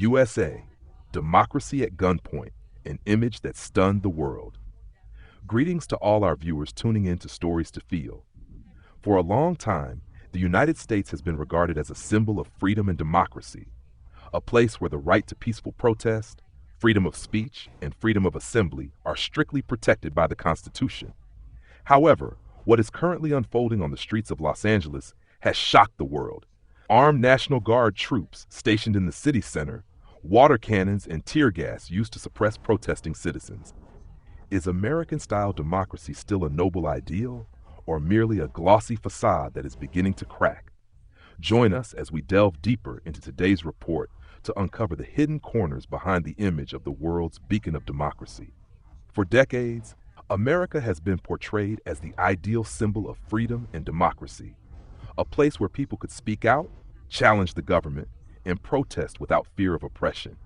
USA, democracy at gunpoint, an image that stunned the world. Greetings to all our viewers tuning in to Stories to Feel. For a long time, the United States has been regarded as a symbol of freedom and democracy, a place where the right to peaceful protest, freedom of speech, and freedom of assembly are strictly protected by the Constitution. However, what is currently unfolding on the streets of Los Angeles has shocked the world. Armed National Guard troops stationed in the city center, water cannons and tear gas used to suppress protesting citizens. Is American-style democracy still a noble ideal, or merely a glossy facade that is beginning to crack? Join us as we delve deeper into today's report to uncover the hidden corners behind the image of the world's beacon of democracy. For decades, America has been portrayed as the ideal symbol of freedom and democracy, a place where people could speak out, challenge the government, and protest without fear of oppression.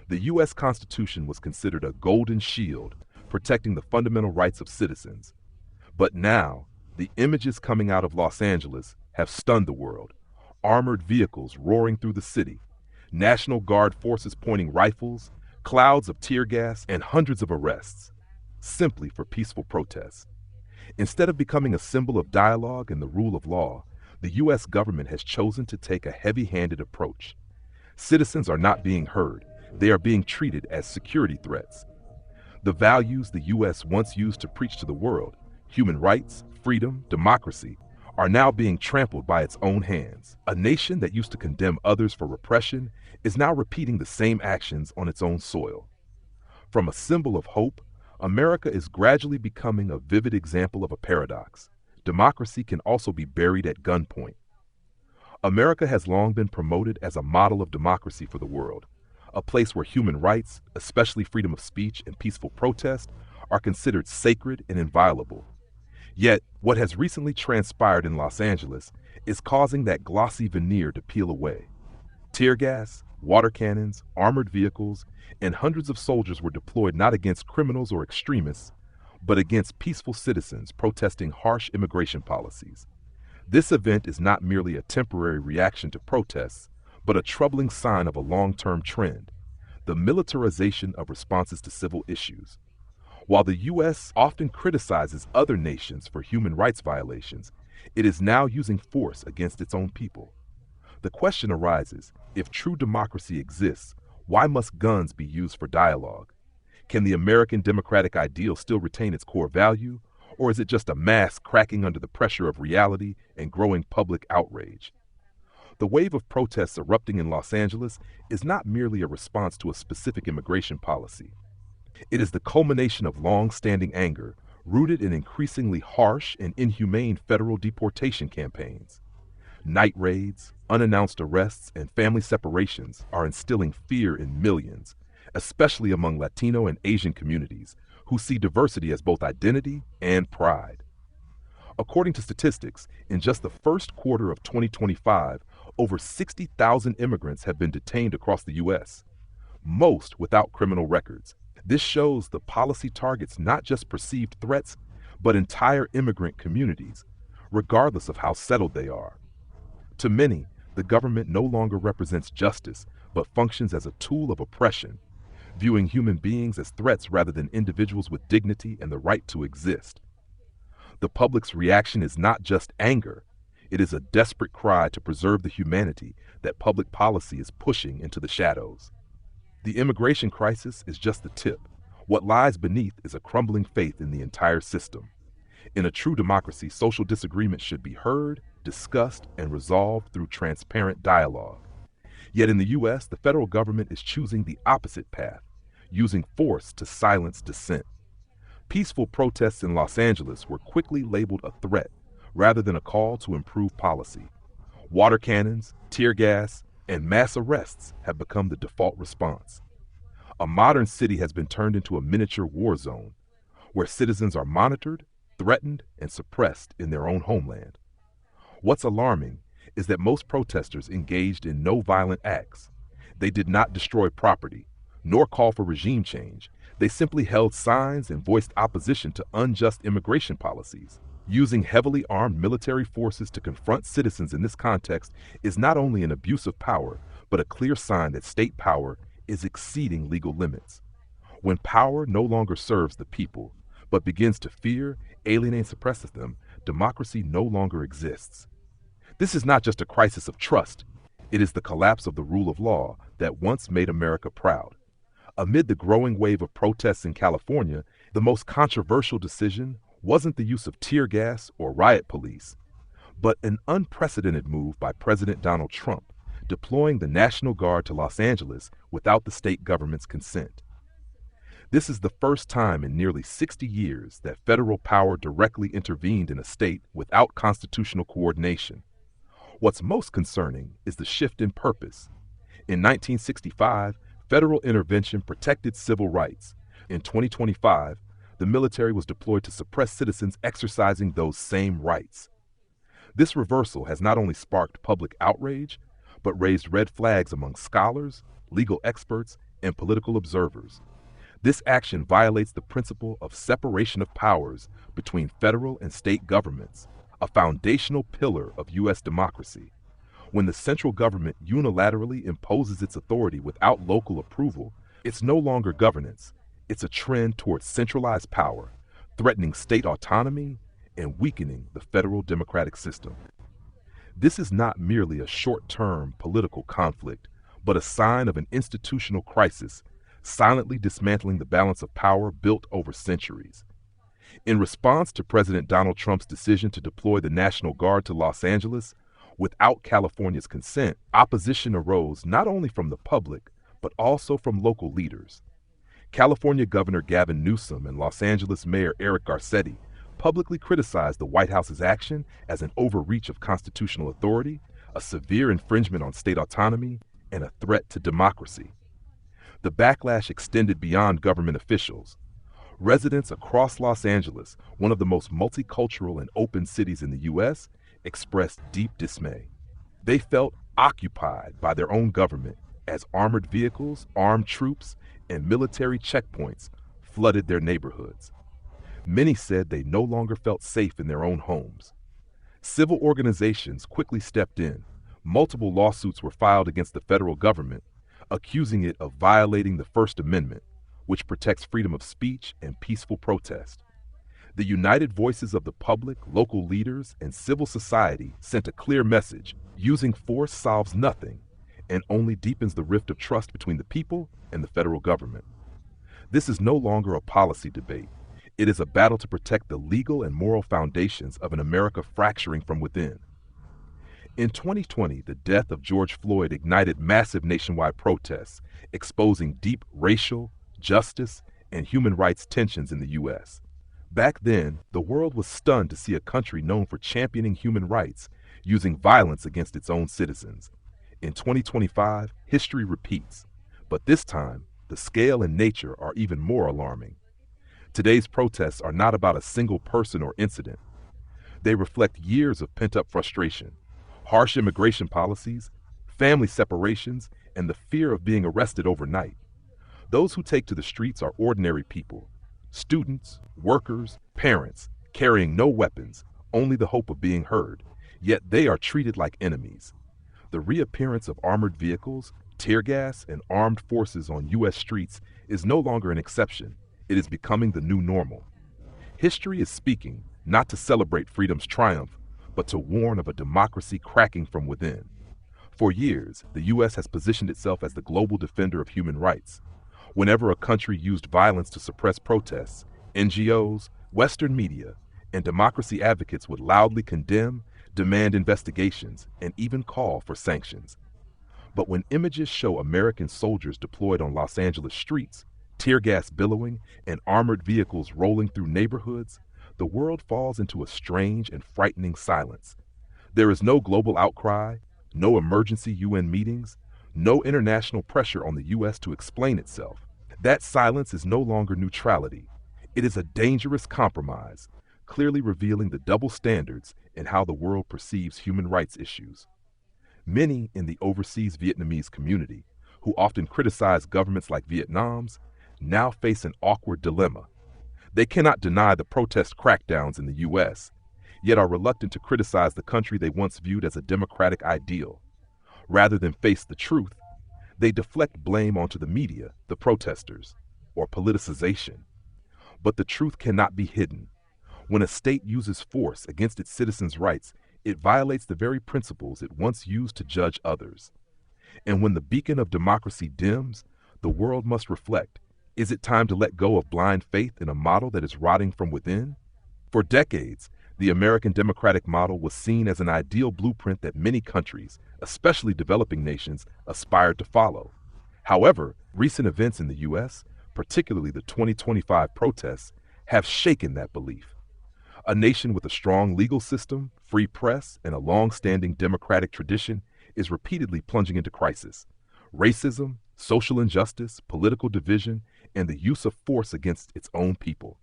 The U.S. Constitution was considered a golden shield protecting the fundamental rights of citizens. But now, the images coming out of Los Angeles have stunned the world. Armored vehicles roaring through the city, National Guard forces pointing rifles, clouds of tear gas, and hundreds of arrests, simply for peaceful protests. Instead of becoming a symbol of dialogue and the rule of law, the U.S. government has chosen to take a heavy-handed approach. Citizens are not being heard. They are being treated as security threats. The values the U.S. once used to preach to the world, human rights, freedom, democracy, are now being trampled by its own hands. A nation that used to condemn others for repression is now repeating the same actions on its own soil. From a symbol of hope, America is gradually becoming a vivid example of a paradox. Democracy can also be buried at gunpoint. America has long been promoted as a model of democracy for the world, a place where human rights, especially freedom of speech and peaceful protest, are considered sacred and inviolable. Yet, what has recently transpired in Los Angeles is causing that glossy veneer to peel away. Tear gas, water cannons, armored vehicles, and hundreds of soldiers were deployed not against criminals or extremists, but against peaceful citizens protesting harsh immigration policies. This event is not merely a temporary reaction to protests, but a troubling sign of a long-term trend: the militarization of responses to civil issues. While the U.S. often criticizes other nations for human rights violations, it is now using force against its own people. The question arises, if true democracy exists, why must guns be used for dialogue? Can the American democratic ideal still retain its core value, or is it just a mask cracking under the pressure of reality and growing public outrage? The wave of protests erupting in Los Angeles is not merely a response to a specific immigration policy. It is the culmination of long-standing anger, rooted in increasingly harsh and inhumane federal deportation campaigns. Night raids, unannounced arrests, and family separations are instilling fear in millions, especially among Latino and Asian communities, who see diversity as both identity and pride. According to statistics, in just the first quarter of 2025, over 60,000 immigrants have been detained across the U.S., most without criminal records. This shows the policy targets not just perceived threats, but entire immigrant communities, regardless of how settled they are. To many, the government no longer represents justice, but functions as a tool of oppression, viewing human beings as threats rather than individuals with dignity and the right to exist. The public's reaction is not just anger. It is a desperate cry to preserve the humanity that public policy is pushing into the shadows. The immigration crisis is just the tip. What lies beneath is a crumbling faith in the entire system. In a true democracy, social disagreements should be heard, discussed, and resolved through transparent dialogue. Yet in the U.S., the federal government is choosing the opposite path, using force to silence dissent. Peaceful protests in Los Angeles were quickly labeled a threat rather than a call to improve policy. Water cannons, tear gas, and mass arrests have become the default response. A modern city has been turned into a miniature war zone, where citizens are monitored, threatened, and suppressed in their own homeland. What's alarming is that most protesters engaged in no violent acts. They did not destroy property, nor call for regime change. They simply held signs and voiced opposition to unjust immigration policies. Using heavily armed military forces to confront citizens in this context is not only an abuse of power, but a clear sign that state power is exceeding legal limits. When power no longer serves the people, but begins to fear, alienate, and suppress them, democracy no longer exists. This is not just a crisis of trust, it is the collapse of the rule of law that once made America proud. Amid the growing wave of protests in California, the most controversial decision wasn't the use of tear gas or riot police, but an unprecedented move by President Donald Trump, deploying the National Guard to Los Angeles without the state government's consent. This is the first time in nearly 60 years that federal power directly intervened in a state without constitutional coordination. What's most concerning is the shift in purpose. In 1965, federal intervention protected civil rights. In 2025, the military was deployed to suppress citizens exercising those same rights. This reversal has not only sparked public outrage, but raised red flags among scholars, legal experts, and political observers. This action violates the principle of separation of powers between federal and state governments, a foundational pillar of U.S. democracy. When the central government unilaterally imposes its authority without local approval, it's no longer governance. It's a trend towards centralized power, threatening state autonomy and weakening the federal democratic system. This is not merely a short-term political conflict, but a sign of an institutional crisis, silently dismantling the balance of power built over centuries. In response to President Donald Trump's decision to deploy the National Guard to Los Angeles, without California's consent, opposition arose not only from the public, but also from local leaders. California Governor Gavin Newsom and Los Angeles Mayor Eric Garcetti publicly criticized the White House's action as an overreach of constitutional authority, a severe infringement on state autonomy, and a threat to democracy. The backlash extended beyond government officials. Residents across Los Angeles, one of the most multicultural and open cities in the U.S., expressed deep dismay. They felt occupied by their own government as armored vehicles, armed troops, and military checkpoints flooded their neighborhoods. Many said they no longer felt safe in their own homes. Civil organizations quickly stepped in. Multiple lawsuits were filed against the federal government, accusing it of violating the First Amendment, which protects freedom of speech and peaceful protest. The united voices of the public, local leaders, and civil society sent a clear message: using force solves nothing and only deepens the rift of trust between the people and the federal government. This is no longer a policy debate. It is a battle to protect the legal and moral foundations of an America fracturing from within. In 2020, the death of George Floyd ignited massive nationwide protests, exposing deep racial, justice, and human rights tensions in the U.S. Back then, the world was stunned to see a country known for championing human rights using violence against its own citizens. In 2025, history repeats, but this time, the scale and nature are even more alarming. Today's protests are not about a single person or incident. They reflect years of pent-up frustration, harsh immigration policies, family separations, and the fear of being arrested overnight. Those who take to the streets are ordinary people, students, workers, parents, carrying no weapons, only the hope of being heard, yet they are treated like enemies. The reappearance of armored vehicles, tear gas, and armed forces on U.S. streets is no longer an exception. It is becoming the new normal. History is speaking, not to celebrate freedom's triumph, but to warn of a democracy cracking from within. For years, the U.S. has positioned itself as the global defender of human rights. Whenever a country used violence to suppress protests, NGOs, Western media, and democracy advocates would loudly condemn, demand investigations, and even call for sanctions. But when images show American soldiers deployed on Los Angeles streets, tear gas billowing, and armored vehicles rolling through neighborhoods, the world falls into a strange and frightening silence. There is no global outcry, no emergency UN meetings, no international pressure on the U.S. to explain itself. That silence is no longer neutrality. It is a dangerous compromise, clearly revealing the double standards in how the world perceives human rights issues. Many in the overseas Vietnamese community, who often criticize governments like Vietnam's, now face an awkward dilemma. They cannot deny the protest crackdowns in the U.S., yet are reluctant to criticize the country they once viewed as a democratic ideal. Rather than face the truth, they deflect blame onto the media, the protesters, or politicization. But the truth cannot be hidden. When a state uses force against its citizens' rights, it violates the very principles it once used to judge others. And when the beacon of democracy dims, the world must reflect. Is it time to let go of blind faith in a model that is rotting from within? For decades, the American democratic model was seen as an ideal blueprint that many countries, especially developing nations, aspired to follow. However, recent events in the U.S., particularly the 2025 protests, have shaken that belief. A nation with a strong legal system, free press, and a long-standing democratic tradition is repeatedly plunging into crisis. Racism, social injustice, political division, and the use of force against its own people.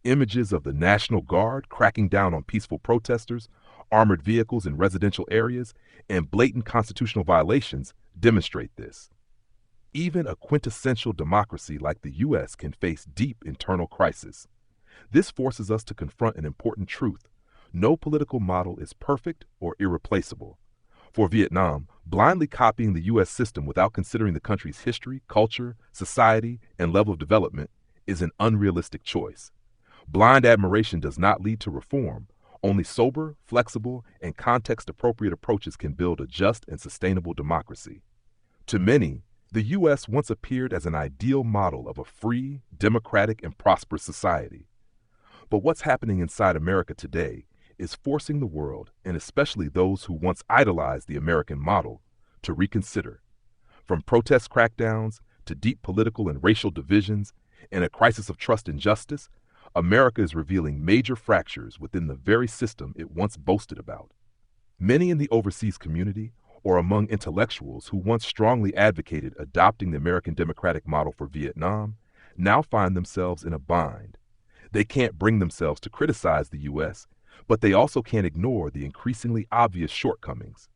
Images of the National Guard cracking down on peaceful protesters, armored vehicles in residential areas, and blatant constitutional violations demonstrate this. Even a quintessential democracy like the U.S. can face deep internal crisis. This forces us to confront an important truth. No political model is perfect or irreplaceable. For Vietnam, blindly copying the U.S. system without considering the country's history, culture, society, and level of development is an unrealistic choice. Blind admiration does not lead to reform. Only sober, flexible, and context-appropriate approaches can build a just and sustainable democracy. To many, the U.S. once appeared as an ideal model of a free, democratic, and prosperous society. But what's happening inside America today is forcing the world, and especially those who once idolized the American model, to reconsider. From protest crackdowns to deep political and racial divisions and a crisis of trust and justice, America is revealing major fractures within the very system it once boasted about. Many in the overseas community, or among intellectuals who once strongly advocated adopting the American democratic model for Vietnam, now find themselves in a bind. They can't bring themselves to criticize the U.S., but they also can't ignore the increasingly obvious shortcomings.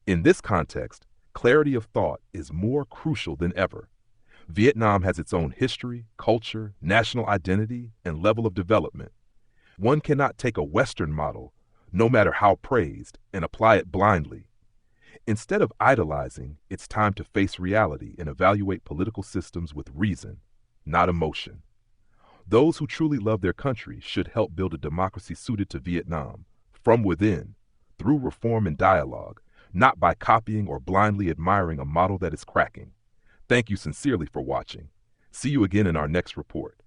In this context, clarity of thought is more crucial than ever. Vietnam has its own history, culture, national identity, and level of development. One cannot take a Western model, no matter how praised, and apply it blindly. Instead of idolizing, it's time to face reality and evaluate political systems with reason, not emotion. Those who truly love their country should help build a democracy suited to Vietnam, from within, through reform and dialogue, not by copying or blindly admiring a model that is cracking. Thank you sincerely for watching. See you again in our next report.